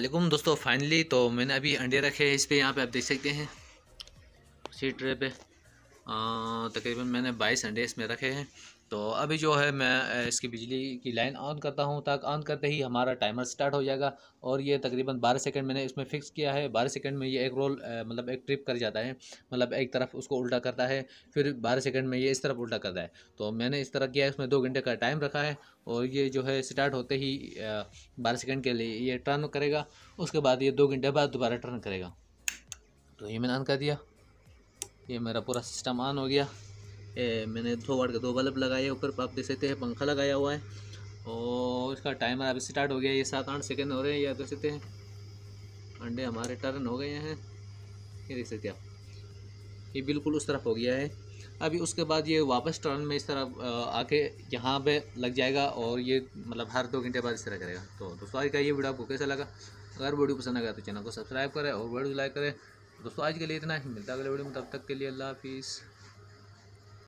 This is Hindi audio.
वालेकुम दोस्तों। फाइनली तो मैंने अभी अंडे रखे हैं इस पे, यहाँ पे आप देख सकते हैं सी ट्रे पे। तकरीबन मैंने 22 अंडे इसमें रखे हैं। तो अभी जो है मैं इसकी बिजली की लाइन ऑन करता हूँ, ताकि ऑन करते ही हमारा टाइमर स्टार्ट हो जाएगा। और ये तकरीबन 12 सेकंड मैंने इसमें फ़िक्स किया है। 12 सेकंड में ये एक रोल मतलब एक ट्रिप कर जाता है, मतलब एक तरफ उसको उल्टा करता है, फिर 12 सेकंड में ये इस तरफ उल्टा करता है। तो मैंने इस तरह किया है, इसमें 2 घंटे का टाइम रखा है। और ये जो है स्टार्ट होते ही 12 सेकंड के लिए ये टर्न करेगा, उसके बाद ये 2 घंटे बाद दोबारा टर्न करेगा। तो ये मैंने ऑन कर दिया, ये मेरा पूरा सिस्टम ऑन हो गया। मैंने 2 वाट के 2 बल्ब लगाए, ऊपर आप देख सकते हैं पंखा लगाया हुआ है। और इसका टाइमर अभी स्टार्ट हो गया। ये 7-8 सेकंड हो रहे हैं, ये देख सकते हैं अंडे हमारे टर्न हो गए हैं। ये देख सकते हैं आप, ये बिल्कुल उस तरफ हो गया है। अभी उसके बाद ये वापस टर्न में इस तरफ आके यहाँ पे लग जाएगा, और ये मतलब हर 2 घंटे बाद इस तरह करेगा। तो दोस्तों आज का ये वीडियो आपको कैसा लगा? अगर वीडियो पसंद आएगा तो चैनल को सब्सक्राइब करें और वीडियो लाइक करें। दोस्तों आज के लिए इतना ही, मिलता है अगले वीडियो में, तब तक के लिए अल्लाह हाफिज़।